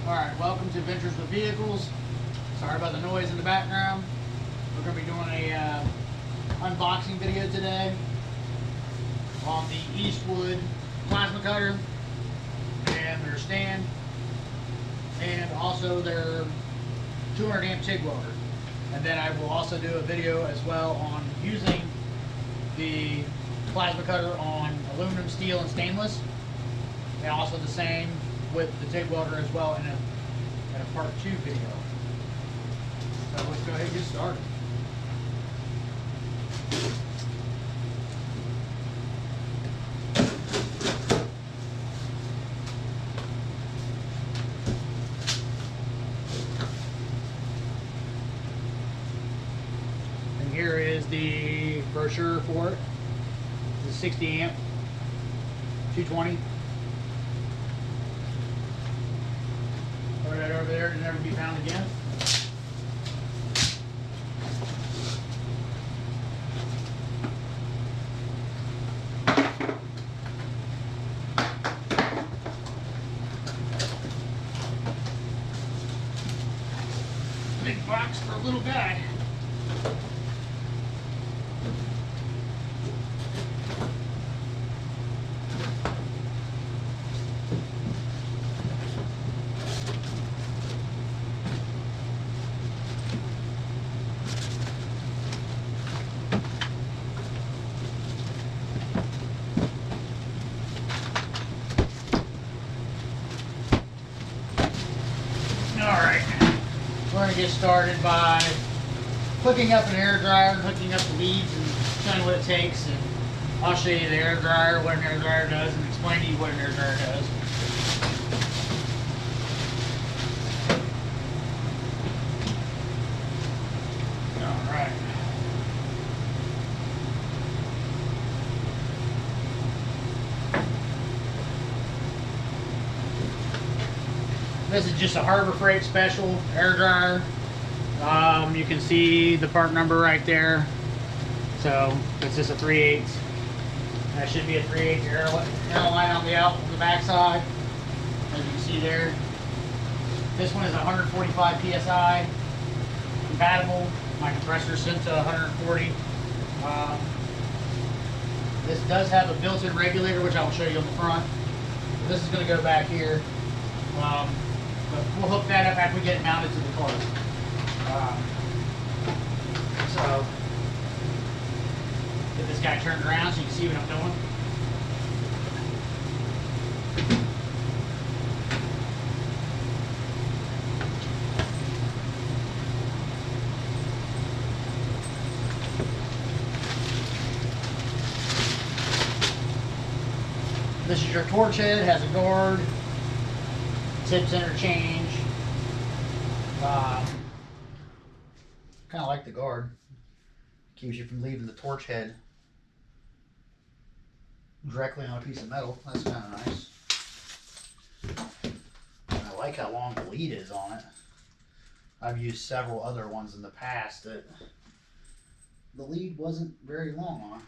Alright, welcome to Adventures with Vehicles. Sorry about the noise in the background. We're going to be doing a unboxing video today on the Eastwood plasma cutter and their stand, and also their 200 amp TIG welder. And then I will also do a video as well on using the plasma cutter on aluminum, steel, and stainless, and also the same with the TIG welder as well in a part 2 video. So let's go ahead and get started. And here is the brochure for it. It's a 60 amp 220. Put that over there to never be found again. Big box for a little guy. Alright, we're going to get started by hooking up an air dryer, hooking up the leads, and showing what it takes. And I'll show you the air dryer, what an air dryer does, and explain to you what an air dryer does. Alright. This is just a Harbor Freight special air dryer. You can see the part number right there. So it's just a 3/8. That should be a 3/8 airline on the back side, as you can see there. This one is 145 psi compatible. My compressor is set to 140. This does have a built-in regulator, which I will show you on the front. This is going to go back here. But we'll hook that up after we get it mounted to the car. So, get this guy turned around so you can see what I'm doing. This is your torch head, has a guard. Tips interchange. Kind of like the guard. Keeps you from leaving the torch head directly on a piece of metal. That's kind of nice. And I like how long the lead is on it. I've used several other ones in the past that the lead wasn't very long on.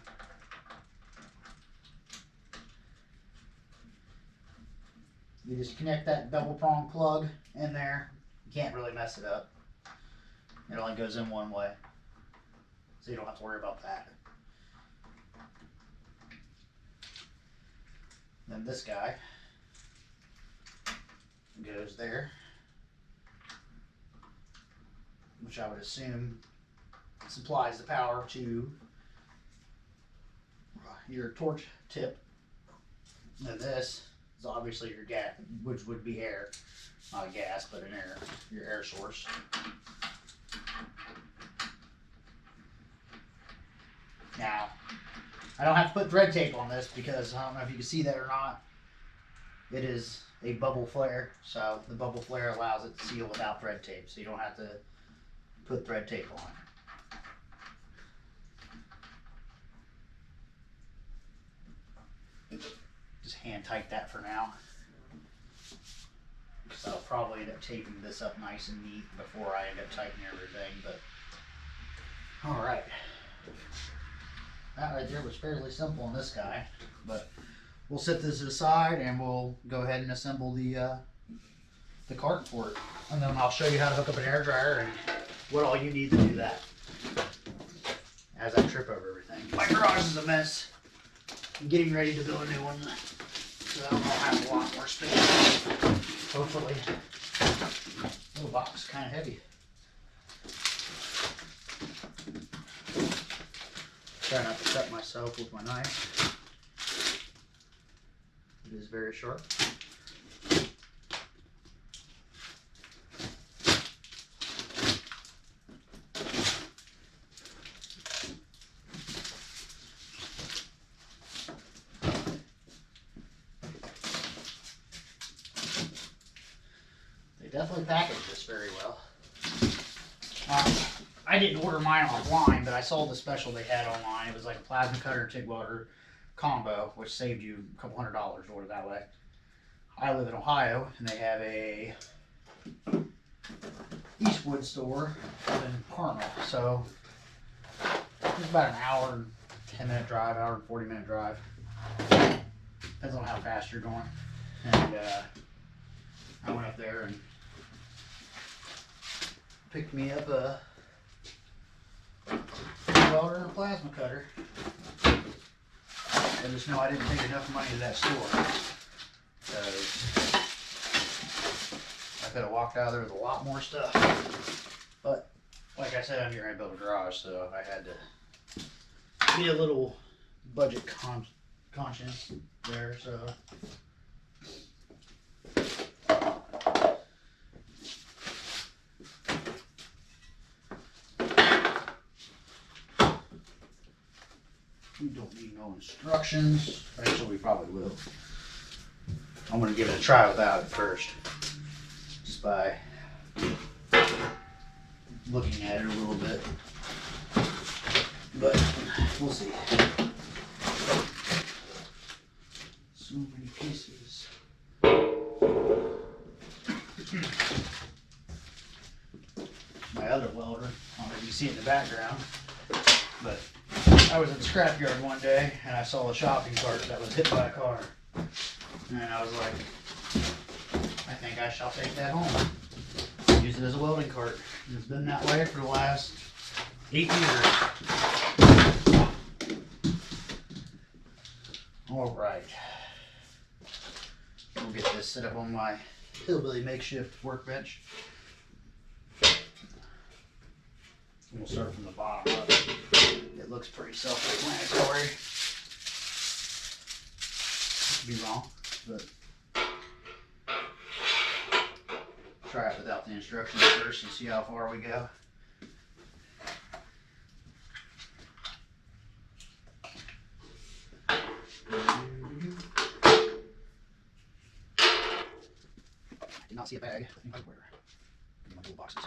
You just connect that double prong plug in there. You can't really mess it up. It only goes in one way, so you don't have to worry about that. Then this guy goes there, which I would assume supplies the power to your torch tip. And this is obviously your gas, which would be air, not a gas, but an air, your air source. Now, I don't have to put thread tape on this because I don't know if you can see that or not. It is a bubble flare, so the bubble flare allows it to seal without thread tape, so you don't have to put thread tape on it. Just hand tight that for now. So I'll probably end up taping this up nice and neat before I end up tightening everything, but alright. That right there was fairly simple on this guy, but we'll set this aside and we'll go ahead and assemble the the cart for it. And then I'll show you how to hook up an air dryer and what all you need to do that. As I trip over everything. My garage is a mess. I'm getting ready to build a new one. So I'll have a lot more space. Hopefully. Little box is kind of heavy. Try not to cut myself with my knife. It is very sharp. They definitely packaged this very well. I didn't order mine online, but I saw the special they had online. It was like a plasma cutter and TIG welder combo, which saved you a couple $100 to order that way. I live in Ohio, and they have a Eastwood store in Carmel, so it's about an hour and 10-minute drive, hour and 40-minute drive. Depends on how fast you're going. And I went up there and picked me up a welder and a plasma cutter. I just know I didn't take enough money to that store, because I could have walked out of there with a lot more stuff. But like I said, I'm here to build a garage, so I had to be a little budget conscious there. So we don't need no instructions. Actually, we probably will. I'm going to give it a try without it first. Just by looking at it a little bit. But we'll see. So many pieces. My other welder, I don't know if you see it in the background, but I was at the scrapyard one day and I saw a shopping cart that was hit by a car. And I was like, I think I shall take that home. Use it as a welding cart. And it's been that way for the last 8 years. Alright. We'll get this set up on my hillbilly makeshift workbench. And we'll start from the bottom up. It looks pretty self-explanatory. Could be wrong, but try it without the instructions first and see how far we go. I did not see a bag. I think where in my little boxes.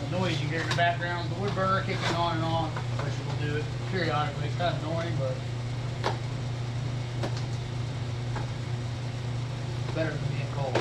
The noise you hear in the background, the wood burner kicking on and on, which will do it periodically. It's kind of annoying, but better than being cold.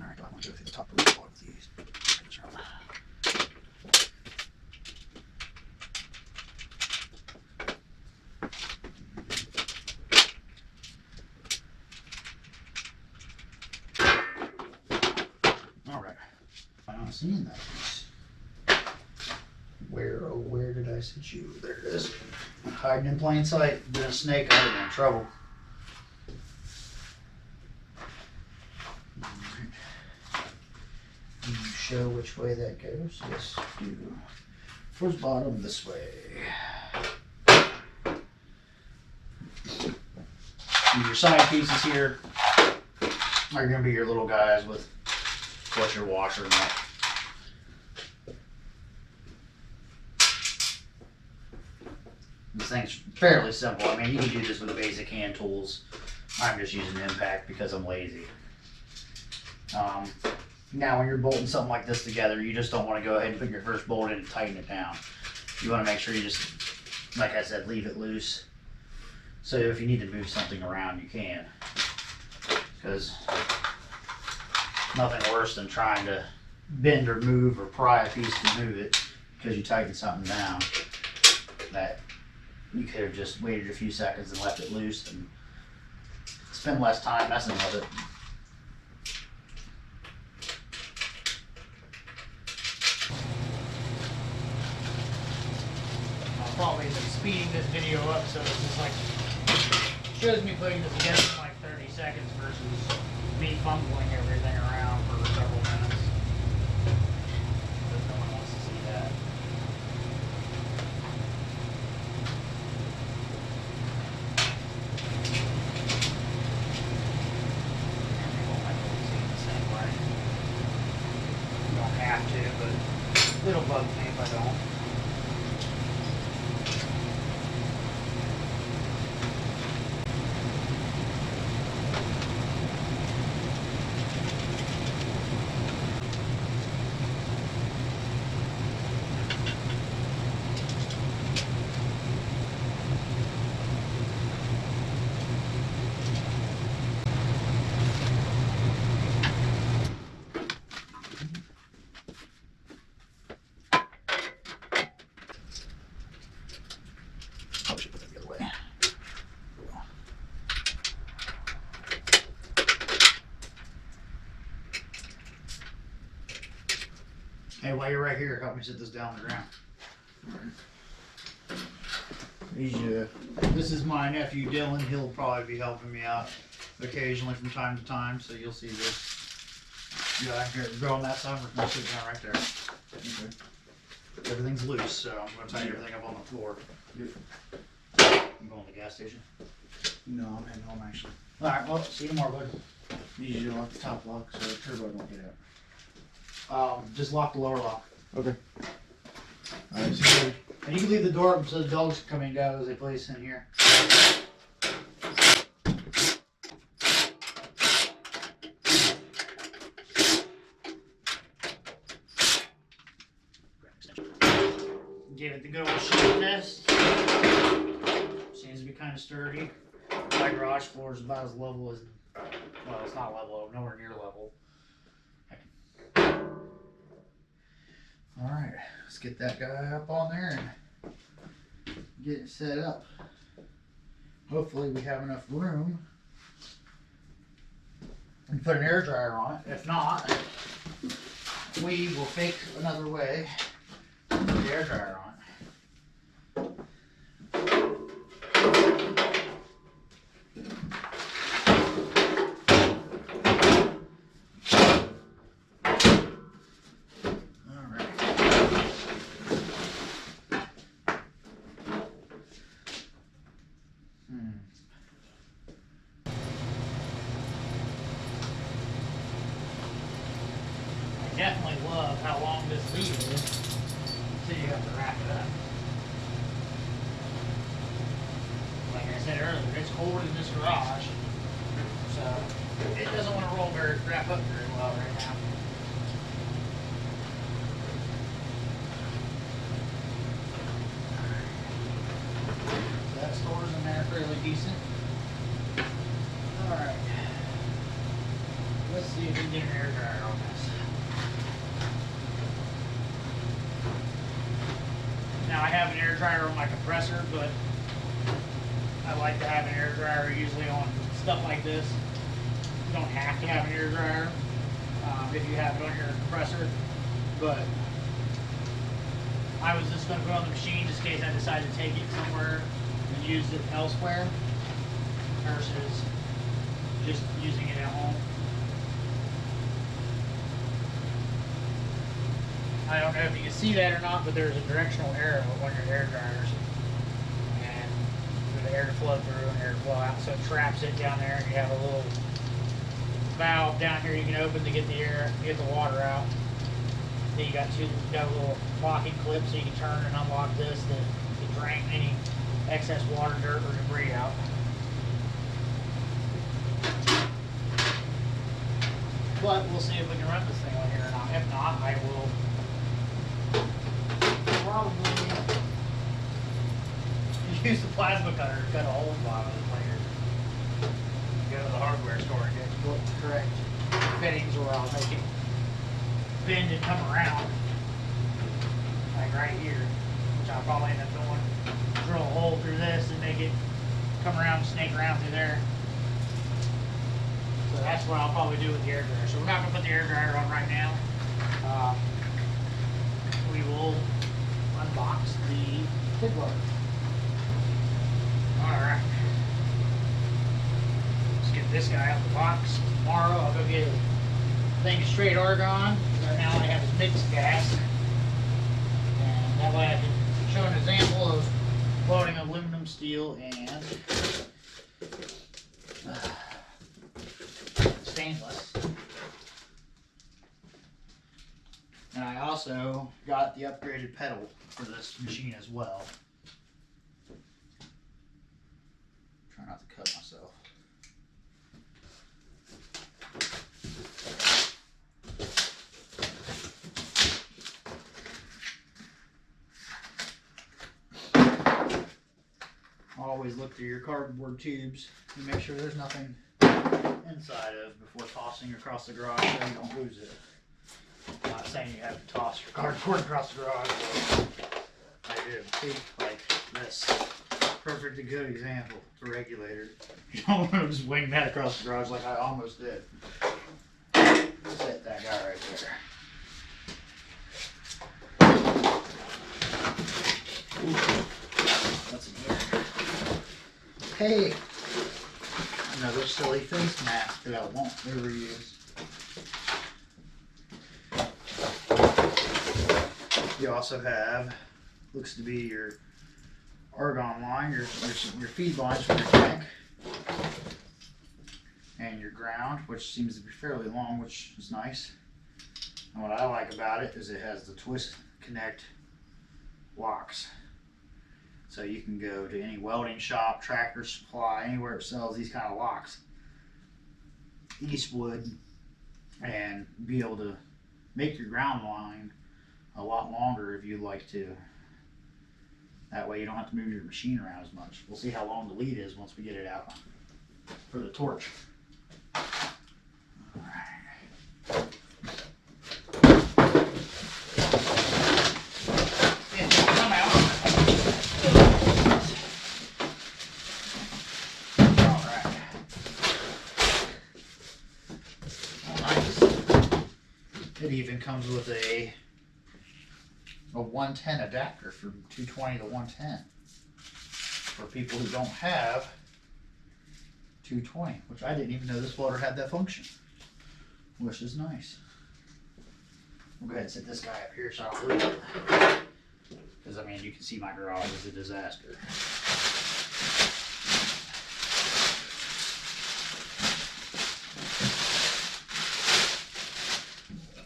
Alright, I want to go through the top of the wall with these. Alright. I'm not seeing that piece. Where, oh, where did I set you? There it is. Hiding in plain sight. Been a snake, I've been in trouble. Do you show which way that goes? Yes, do. Towards bottom, this way. And your side pieces here are going to be your little guys with what your washer and that. This thing's fairly simple. I mean, you can do this with basic hand tools. I'm just using impact because I'm lazy. Now when you're bolting something like this together, you just don't want to go ahead and put your first bolt in and tighten it down. You want to make sure you just, like I said, leave it loose. So if you need to move something around, you can. Because nothing worse than trying to bend or move or pry a piece to move it because you tighten something down that you could have just waited a few seconds and left it loose and spend less time messing with it. I'll probably end up speeding this video up so it's just like shows me putting this together in like 30 seconds versus me fumbling everything around for several minutes. But no one wants to see that. You don't have to, but it'll bug me if I don't. Hey, while you're right here, help me sit this down on the ground. This is my nephew Dylan. He'll probably be helping me out occasionally from time to time, so you'll see this. Yeah, here, go on that side. We're going to sit down right there. Okay. Everything's loose, so I'm going to tighten everything up on the floor. You going to the gas station? No, I'm heading home actually. All right, well, see you tomorrow, bud. Need you to lock the top lock so the turbo don't get out. Just lock the lower lock. Okay. Alright, see you. And you can leave the door open so the dogs can come and go as they place in here. Give it the good old shake test. Seems to be kind of sturdy. My garage floor is about as level as, well, it's not level, nowhere near level. Alright, let's get that guy up on there and get it set up. Hopefully we have enough room and put an air dryer on it. If not, we will fake another way to put the air dryer on it. Definitely love how long this lead is, so you have to wrap it up. Like I said earlier, it's cold in this garage, so it doesn't want to wrap up very well right now. So that stores in there fairly decent. Alright, let's see if we can get an air dryer on this. Now I have an air dryer on my compressor, but I like to have an air dryer usually on stuff like this. You don't have to have an air dryer if you have it on your compressor, but I was just going to put it on the machine just in case I decide to take it somewhere and use it elsewhere versus just using it at home. I don't know if you can see that or not, but there's a directional arrow on your air dryers, and for the air to flow through and air to flow out, so it traps it down there. And you have a little valve down here you can open to get the air, get the water out. Then you got a little locking clip so you can turn and unlock this to drain any excess water, dirt, or debris out. but we'll see if we can run this thing on here or not. If not, I will probably use the plasma cutter to cut a hole in the bottom of this later. Go to the hardware store and get the correct fittings, or I'll make it bend and come around, like right here, which I'll probably end up doing. Drill a hole through this and make it come around and snake around through there. So that's what I'll probably do with the air dryer. So we're not going to put the air dryer on right now. We will unbox the TIG welder. Alright. Let's get this guy out the box. Tomorrow I'll go get a thing of straight argon. Right now I have is mixed gas. And that way I can show an example of welding aluminum, steel, and stainless. And I also got the upgraded pedal for this machine as well. Try not to cut myself. Always look through your cardboard tubes and make sure there's nothing inside of before tossing across the garage so you don't lose it. I'm not saying you have to toss your cardboard across the garage, but I do. See, like this. Perfect a good example. It's a regulator. You don't want to just wing that across the garage like I almost did. Set that guy right there. Ooh. What's in here? Hey! Another silly face mask that I won't ever use. You also have, looks to be your argon line, your feed lines from your tank, and your ground, which seems to be fairly long, which is nice. And what I like about it is it has the twist connect locks. So you can go to any welding shop, Tractor Supply, anywhere it sells these kind of locks, Eastwood, and be able to make your ground line a lot longer if you'd like to. That way you don't have to move your machine around as much. We'll see how long the lead is once we get it out for the torch. It even comes with a 110 adapter from 220 to 110 for people who don't have 220, which I didn't even know this welder had that function, which is nice. We'll go ahead and set this guy up here so I don't lose it, because I mean you can see my garage is a disaster.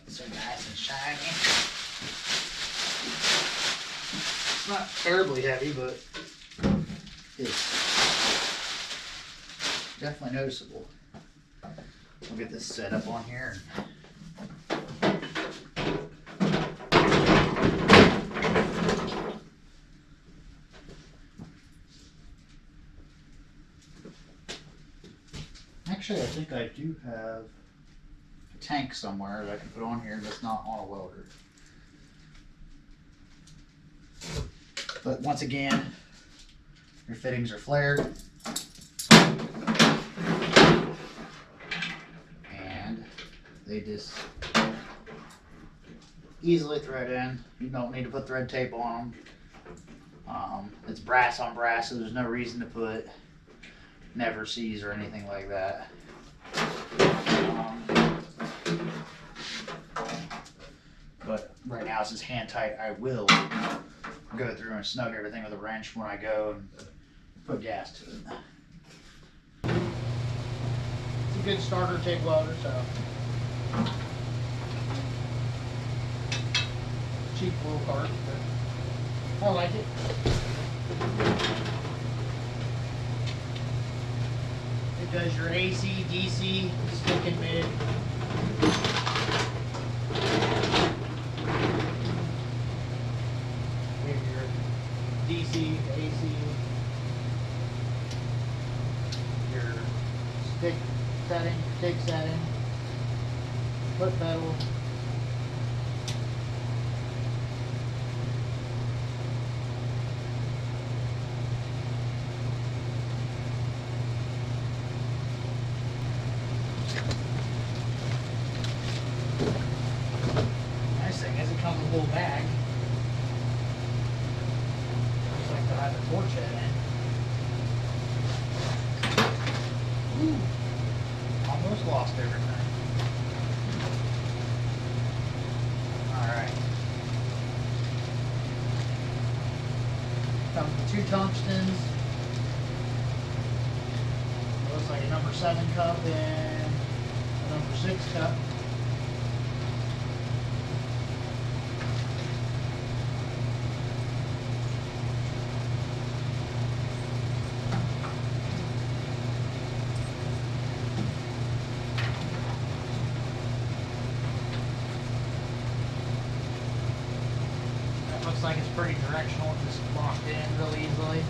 So nice and shiny. It's not terribly heavy, but it's definitely noticeable. We'll get this set up on here. Actually, I think I do have a tank somewhere that I can put on here that's not on a welder. But once again, your fittings are flared. And they just easily thread in. You don't need to put thread tape on them. It's brass on brass, so there's no reason to put never sees or anything like that. But right now it's just hand tight. I will go through and snug everything with a wrench when I go and put gas to it. It's a good starter TIG welder, so cheap little cart, but I like it. It does your AC, DC, stick and mid, We have your DC, AC, your stick setting, TIG setting, foot pedal. Nice thing is it comes with a little bag. Looks like they'll have the torch head in. Ooh. Almost lost everything. Alright. Comes with 2 tungstens. Looks like a number 7 cup and a number 6 cup. That looks like it's pretty directional, just locked in real easily.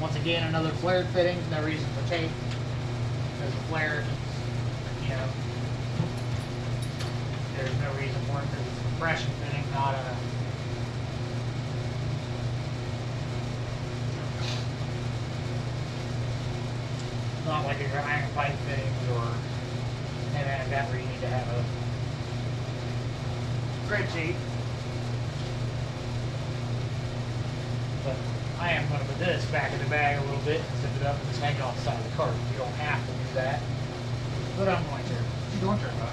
Once again, another flared fitting, no reason for tape. There's a flare, you know, there's no reason for it because it's a compression fitting, not a not like your iron pipe fittings or anything like that where you need to have a thread sheet. But I am going to put this back in the bag a little bit and zip it up and just hang it off the side of the cart. You don't have to do that, but I'm going to. What you doing, Turbo?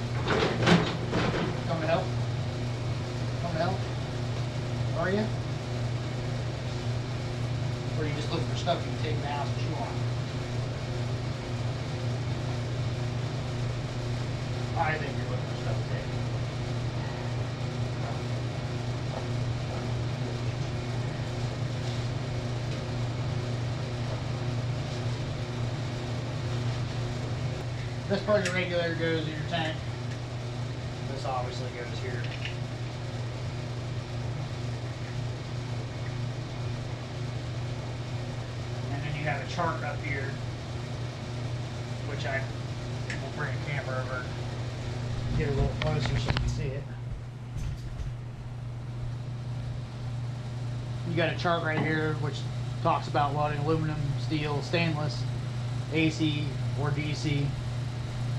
Come to help? Come to help? Are you? Or are you just looking for stuff you can take in the house and chew on? I think you're looking for stuff to take. This part of your regulator goes in your tank. This obviously goes here. And then you have a chart up here, which I will bring a camera over, get a little closer so you can see it. You got a chart right here which talks about welding aluminum, steel, stainless, AC or DC.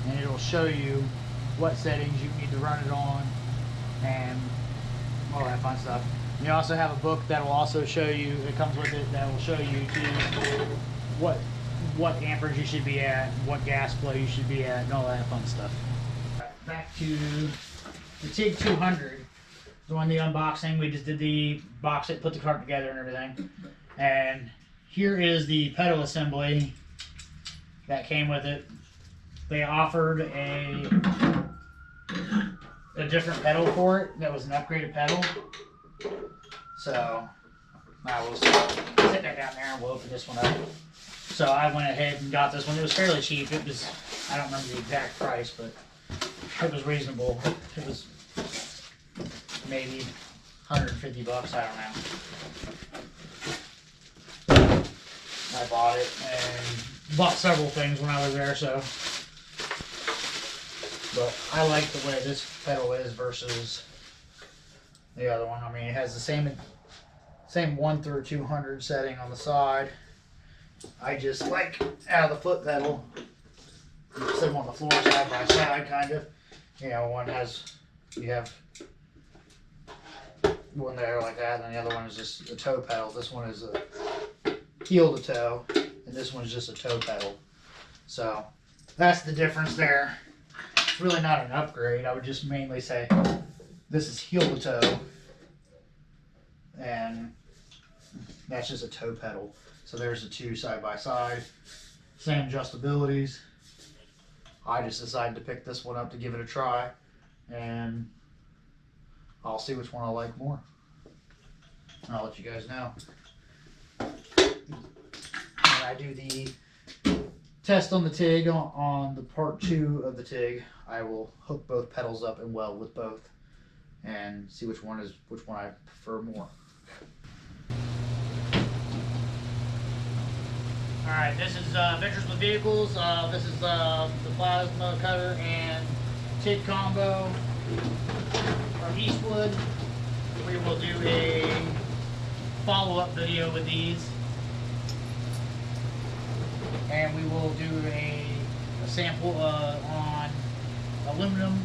And it'll show you what settings you need to run it on and all that fun stuff. You also have a book that will also show you, it comes with it, that will show you what amperage you should be at, what gas flow you should be at, and all that fun stuff. Back to the TIG200. Doing the unboxing, we just did the box it, put the cart together and everything. And here is the pedal assembly that came with it. They offered a different pedal for it that was an upgraded pedal. So I will sit that down there and we'll open this one up. So I went ahead and got this one. It was fairly cheap. It was, I don't remember the exact price, but it was reasonable. It was maybe 150 bucks, I don't know. I bought it and bought several things when I was there, so. But I like the way this pedal is versus the other one. I mean, it has the same 1 through 200 setting on the side. I just like out of the foot pedal, sit them on the floor side by side, kind of. You know, one has, you have one there like that, and the other one is just a toe pedal. This one is a heel to toe, and this one is just a toe pedal. So that's the difference there. It's really not an upgrade. I would just mainly say this is heel to toe, and that's just a toe pedal. So there's the two side by side, same adjustabilities. I just decided to pick this one up to give it a try, and I'll see which one I like more. And I'll let you guys know. When I do the test on the TIG on the part 2 of the TIG, I will hook both pedals up and weld with both, and see which one I prefer more. Alright, this is Adventures with Vehicles. This is the plasma cutter and TIG combo from Eastwood. We will do a follow-up video with these. And we will do a sample on aluminum,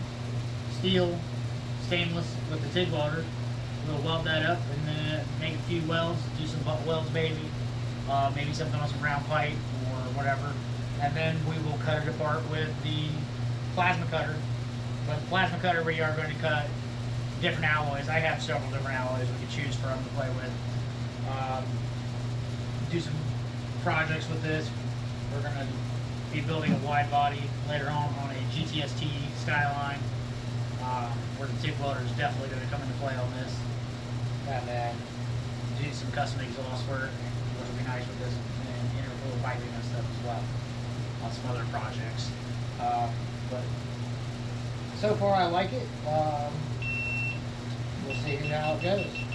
steel, stainless with the TIG welder. We'll weld that up and then make a few welds, do some butt welds maybe. Maybe something on some round pipe or whatever, and then we will cut it apart with the plasma cutter. But the plasma cutter, we are going to cut different alloys. I have several different alloys we can choose from to play with. Do some projects with this. We're going to be building a wide body later on a GTST Skyline, where the TIG welder is definitely going to come into play on this, and then do some custom exhaust work, which will be nice with this, and interval piping and stuff as well on some other projects. But so far I like it. We'll see how it goes.